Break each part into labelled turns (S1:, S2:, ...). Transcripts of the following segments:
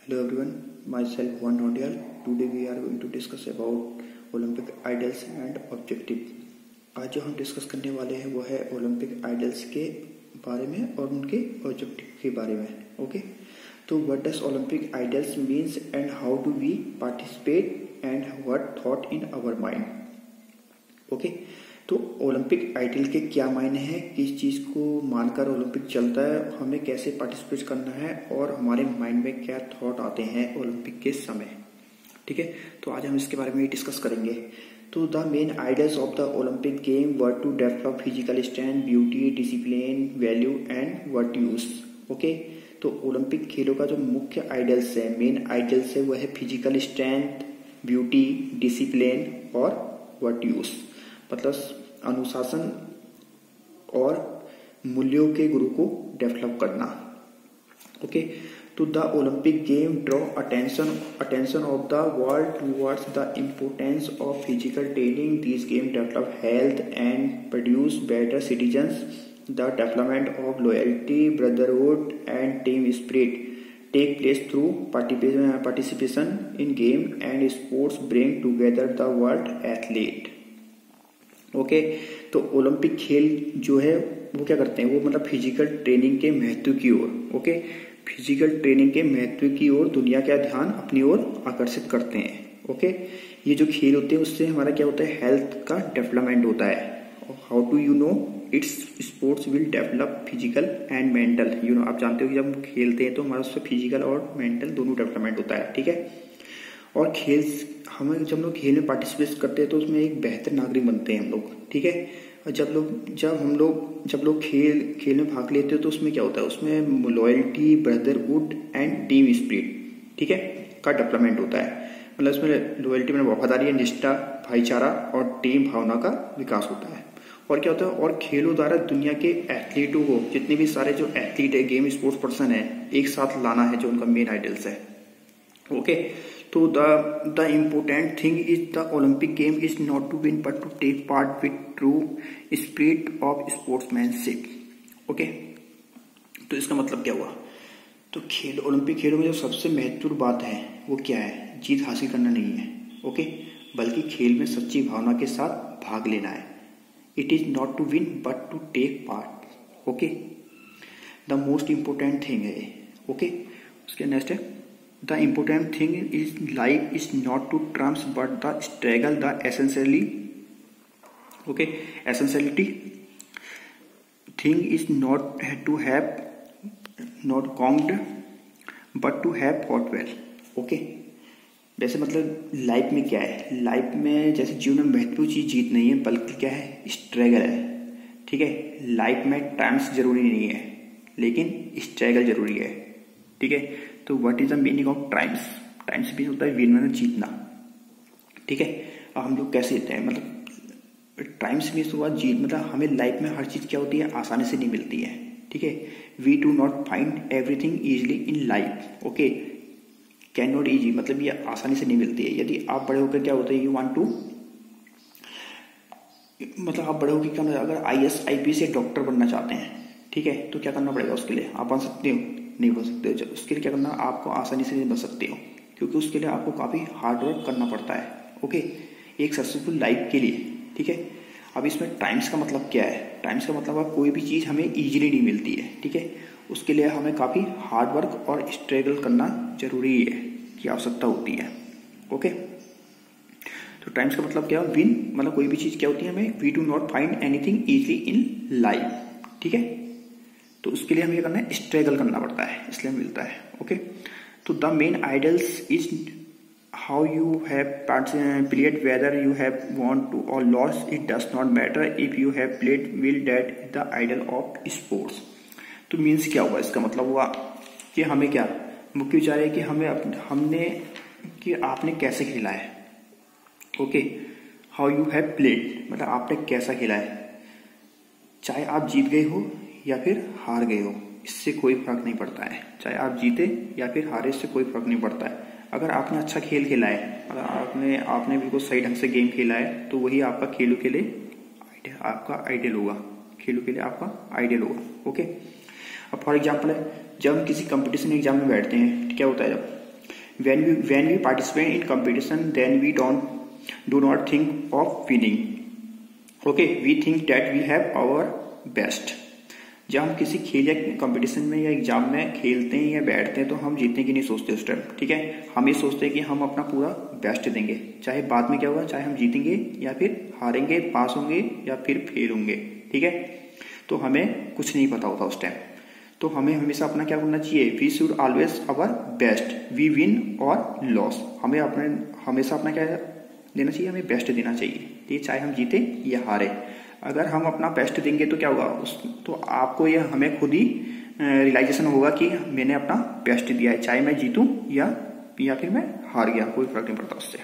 S1: Hello everyone, myself Juan Nodial. Today we are going to discuss about Olympic idols and objective. आज जो हम discuss करने वाले हैं वो है ओलंपिक आइडल्स के बारे में और उनके ऑब्जेक्टिव के बारे में. ओके, तो what does Olympic idols means and how do we participate and what thought in our mind. Okay, तो ओलंपिक आइडल के क्या मायने हैं, किस चीज़ को मानकर ओलंपिक चलता है, हमें कैसे पार्टिसिपेट करना है और हमारे माइंड में क्या थॉट आते हैं ओलंपिक के समय. ठीक है, तो आज हम इसके बारे में डिस्कस करेंगे. तो the main ideals of the Olympic game were to develop physical strength, beauty, discipline, value and virtues. Okay, तो ओलंपिक खेलों का जो मुख्य आइडल्स है, मेन आइडल्स है, वह है फिजिकल स्ट्रेंथ, ब्यूटी, डिसिप्लिन और वर्ट यूज, मतलब अनुशासन और मूल्यों के गुरु को डेवलप करना. ओके, तो the Olympic game draw attention of the world towards the importance of physical training. This game develop health and produce better citizens. The development of loyalty, brotherhood and team spirit take place through participation in game and sports bring together the world athlete. Okay, तो Olympic खेल जो है वो क्या करते हैं, वो मतलब फिजिकल ट्रेनिंग के महत्व की ओर, ओके, फिजिकल ट्रेनिंग के महत्व की ओर दुनिया का ध्यान अपनी ओर आकर्षित करते हैं. ओके, ये जो खेल होते हैं उससे हमारा क्या होता है, हेल्थ का डेवलपमेंट होता है. How to you know it's sports will develop physical and mental. You know, आप जानते हो कि जब हम खेलते हैं तो हमारा उससे फिजिकल और मेंटल दोनों डेवलपमेंट होता है. ठीक है, और हमें जब लोग खेल में पार्टिसिपेट करते हैं तो उसमें एक बेहतर नागरिक बनते हैं हम लोग. ठीक है, और जब लोग खेल में भाग लेते हैं तो उसमें क्या होता है, उसमें loyalty, brotherhood and team spirit, ठीक है, का डेवलपमेंट होता है. मतलब उसमें लॉयल्टी में वफादारी, निष्ठा, भाईचारा और टीम भावना का विकास होता है. और क्या होता है, और खेलों द्वारा दुनिया के एथलीटों को, जितने भी सारे जो एथलीट है, गेम स्पोर्ट्स पर्सन है, एक साथ लाना है, जो उनका मेन आइडल्स है. ओके, तो the important thing is the Olympic game is not to win but to take part with true spirit of sportsmanship. Okay, तो इसका मतलब क्या हुआ, तो ओलंपिक खेलों में जो सबसे महत्वपूर्ण बात है वो क्या है, जीत हासिल करना नहीं है. ओके, बल्कि खेल में सच्ची भावना के साथ भाग लेना है. It is not to win but to take part. Okay, the most important thing है. ओके, उसके नेक्स्ट है, the important thing is life is not to triumphs but the struggle, the essentially. Okay, essentiality thing is not to have not conquered but to have fought well. Okay, वैसे मतलब life में क्या है, life में जैसे जीवन में महत्वपूर्ण चीज जीत नहीं है बल्कि क्या है, स्ट्रगल है. ठीक है, लाइफ में टाइम्स जरूरी नहीं है लेकिन स्ट्रगल जरूरी है. ठीक है, तो what is the meaning of times. Times भी होता है विन, मतलब जीतना. ठीक है, अब हम लोग कैसे जीते हैं, मतलब टाइम्स मीन्स हुआ जीत, मतलब हमें लाइफ में हर चीज क्या होती है, आसानी से नहीं मिलती है. ठीक है, we do not find everything easily in life. Okay, can not easy, मतलब ये आसानी से नहीं मिलती है. यदि आप बड़े होकर क्या होता है, यू वांट टू, मतलब आप बड़े होकर क्या, अगर IAS IPS या डॉक्टर बनना चाहते हैं, ठीक है, तो क्या करना पड़ेगा उसके लिए, आप बन सकते हो, नहीं बन सकते हो. उसके लिए क्या करना, आपको आसानी से नहीं बन सकते हो क्योंकि उसके लिए आपको काफी हार्ड वर्क करना पड़ता है. ओके, एक सक्सेसफुल लाइफ के लिए. ठीक है, अब इसमें टाइम्स का मतलब क्या है, टाइम्स का मतलब आप कोई भी चीज हमें इजीली नहीं मिलती है. ठीक है, उसके लिए हमें काफी हार्ड वर्क और स्ट्रगल करना जरूरी है, की आवश्यकता होती है. ओके, तो टाइम्स का मतलब क्या, विन, मतलब कोई भी चीज क्या होती है, हमें we do not find anything easily in life. ठीक है, तो उसके लिए हमें क्या करना है, स्ट्रगल करना पड़ता है, इसलिए मिलता है. ओके, तो the main ideals is how you have played, whether you have won to और loss, it does not matter if you have played well, that is the ideal of sports. तो means क्या हुआ, इसका मतलब हुआ कि हमें क्या, मुख्य विचार है कि कि आपने कैसे खेला है. Okay, how you have played, मतलब आपने कैसा खेला है, चाहे आप जीत गए हो या फिर हार गए हो, इससे कोई फर्क नहीं पड़ता है. चाहे आप जीते या फिर हारे, इससे कोई फर्क नहीं पड़ता है. अगर आपने अच्छा खेल खेला है, अगर आपने बिल्कुल सही ढंग से गेम खेला है, तो वही आपका खेलों के लिए आपका आइडियल होगा, खेलों के लिए आपका आइडियल होगा. ओके, अब फॉर एग्जाम्पल है, जब हम किसी कंपटीशन एग्जाम में बैठते हैं, क्या होता है, जब when we participate in competition, then we do not think of winning. Okay, we think that we have our best. जब हम किसी खेल या कंपटीशन में या एग्जाम में खेलते हैं या बैठते हैं तो हम जीतने की नहीं सोचते उस टाइम, ठीक है। हम ये सोचते हैं कि हम अपना पूरा बेस्ट देंगे, चाहे बाद में क्या होगा, चाहे हम जीतेंगे या फिर हारेंगे, पास होंगे या फिर फेल होंगे, ठीक है। तो हमें कुछ नहीं पता होता उस टाइम, तो हमें हमेशा अपना क्या करना चाहिए, we should always our best, we win और लॉस। हमें हमेशा अपना क्या देना चाहिए, हमें बेस्ट देना चाहिए, ठीक है, चाहे हम जीते या हारे। अगर हम अपना बेस्ट देंगे तो क्या होगा, तो आपको ये हमें खुद ही रियलाइजेशन होगा कि मैंने अपना बेस्ट दिया है, चाहे मैं जीतूं या फिर मैं हार गया, कोई फर्क नहीं पड़ता उससे।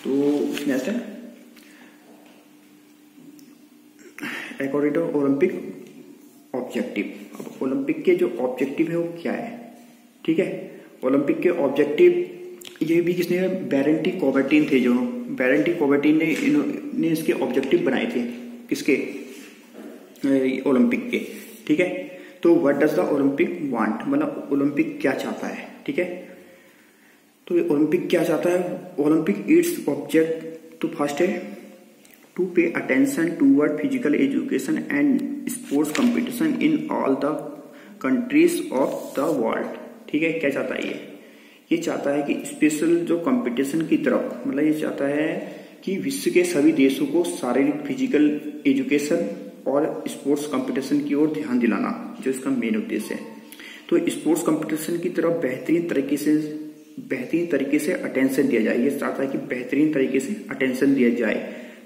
S1: तो नेक्स्ट है अकॉर्डिंग टू ओलंपिक ऑब्जेक्टिव। अब ओलंपिक के जो ऑब्जेक्टिव है वो क्या है, ठीक है। ओलंपिक के ऑब्जेक्टिव ये भी किसने, बेरेंटी कॉबर्टिन थे, जो बेरेंटी कॉबर्टिन ने इसके ऑब्जेक्टिव बनाए थे, किसके, ओलंपिक के, ठीक है। तो what does the Olympic want, मतलब ओलंपिक क्या चाहता है, ठीक है। तो ओलंपिक क्या चाहता है, ओलंपिक इट्स ऑब्जेक्ट तो फर्स्ट है to pay attention toward physical education and sports competition in all the countries of the world, ठीक है। क्या चाहता है ये चाहता है कि स्पेशल जो कंपटीशन की तरफ, मतलब ये चाहता है कि विश्व के सभी देशों को शारीरिक फिजिकल एजुकेशन और स्पोर्ट्स कंपटीशन की ओर ध्यान दिलाना, जो इसका मेन उद्देश्य है। तो स्पोर्ट्स कंपटीशन की तरफ बेहतरीन तरीके से अटेंशन दिया जाए, ये चाहता है कि बेहतरीन तरीके से अटेंशन दिया जाए।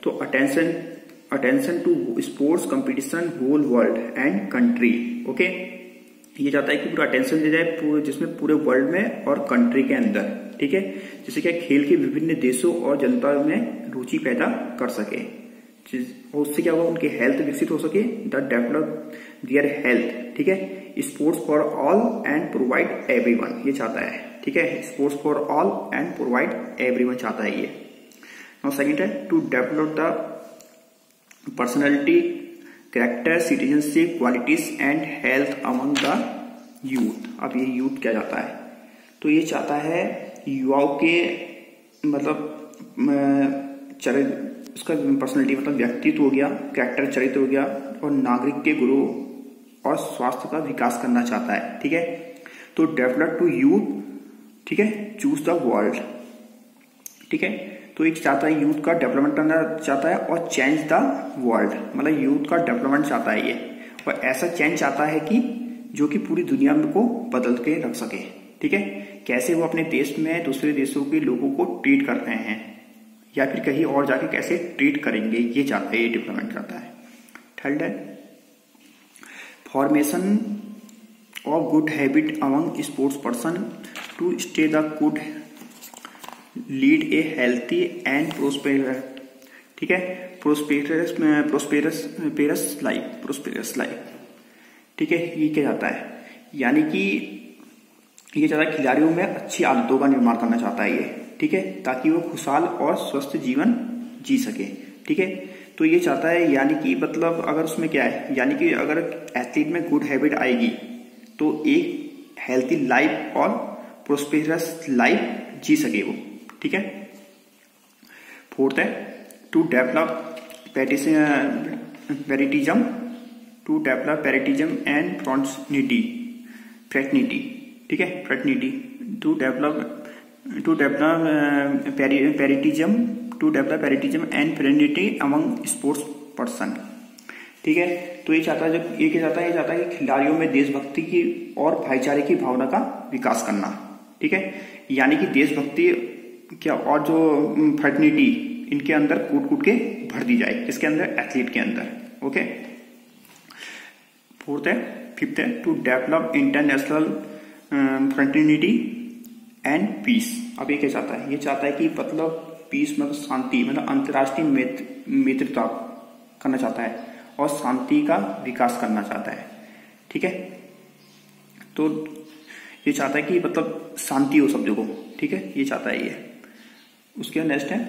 S1: तो attention to sports competition whole world and country, okay. ये चाहता है कि पूरा अटेंशन दिया जाए जिसमें पूरे वर्ल्ड में और कंट्री के अंदर, ठीक है, जिससे क्या खेल के विभिन्न देशों और जनता में रुचि पैदा कर सके, और उससे क्या होगा, उनकी हेल्थ विकसित हो सके, द डेवलप दियर हेल्थ, ठीक है। Sports for all and provide everyone, ये चाहता है, ठीक है। Sports for all and provide everyone चाहता है ये। नाउ सेकंड है to develop the personality, character, citizenship qualities and health among the youth. अब ये यूथ क्या चाहता है, तो ये चाहता है युवाओं के मतलब उसका पर्सनैलिटी मतलब व्यक्तित्व हो गया, कैरेक्टर चरित्र हो गया, और नागरिक के गुणों और स्वास्थ्य का विकास करना चाहता है, ठीक है। तो डेवलप टू यूथ, ठीक है, चूज द वर्ल्ड, ठीक है। तो एक चाहता है यूथ का डेवलपमेंट करना चाहता है और चेंज द वर्ल्ड, मतलब यूथ का डेवलपमेंट चाहता है ये, और ऐसा चेंज चाहता है कि जो कि पूरी दुनिया में को बदल के रख सके, ठीक है। कैसे वो अपने देश में दूसरे देशों के लोगों को ट्रीट कर रहे हैं या फिर कहीं और जाके कैसे ट्रीट करेंगे, ये चाहता है, ये डेवलपमेंट करता है। थर्ड है formation of good habit among sports person to stay the good lead a healthy and prosperous, ठीक है, प्रोस्पेरस लाइफ, ठीक है। ये क्या चाहता है, यानी कि ये चाहता है खिलाड़ियों में अच्छी आदतों का निर्माण करना चाहता है ये, ठीक है, ताकि वो खुशहाल और स्वस्थ जीवन जी सके, ठीक है। तो ये चाहता है, यानी कि मतलब अगर उसमें क्या है, यानी कि अगर एथलीट में गुड हैबिट आएगी तो एक हेल्थी लाइफ और प्रोस्पेरस लाइफ जी सके वो, ठीक है। फोर्थ है to develop patriotism and fraternity, ठीक है, fraternity to develop patriotism and fraternity among sports person, ठीक है। तो ये चाहता है, जब ये क्या चाहता है, ये चाहता है कि खिलाड़ियों में देशभक्ति की और भाईचारे की भावना का विकास करना, ठीक है, यानी कि देशभक्ति क्या और जो फ्रेटर्निटी इनके अंदर कूट के भर दी जाए, किसके अंदर, एथलीट के अंदर, ओके। फिफ्थ है to develop international fraternity and peace. अब ये क्या चाहता है, ये चाहता है कि मतलब पीस मतलब शांति, मतलब अंतर्राष्ट्रीय मित्रता करना चाहता है और शांति का विकास करना चाहता है, ठीक है। तो ये चाहता है कि मतलब शांति हो सब जगह, ठीक है, ये चाहता है ये। उसके नेक्स्ट है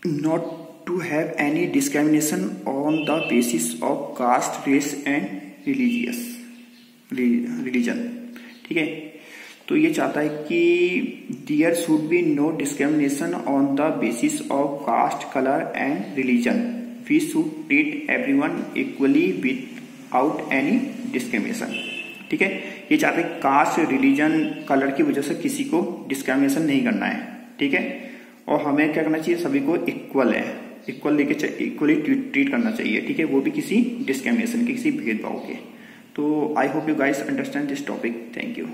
S1: not to have any discrimination on the basis of caste, race and religious, religion. ठीक है, तो ये चाहता है कि there should be no discrimination on the basis of caste, colour and religion. We should treat everyone equally without any discrimination. ठीक है, ये चाहते हैं कास्ट, रिलीजन, कलर की वजह से किसी को डिस्क्रिमिनेशन नहीं करना है। ठीक है, और हमें क्या करना चाहिए, सभी को इक्वल इक्वली ट्रीट करना चाहिए। ठीक है, वो भी किसी डिस्क्रिमिनेशन के, किसी भेदभाव के। तो I hope you guys understand this topic. Thank you.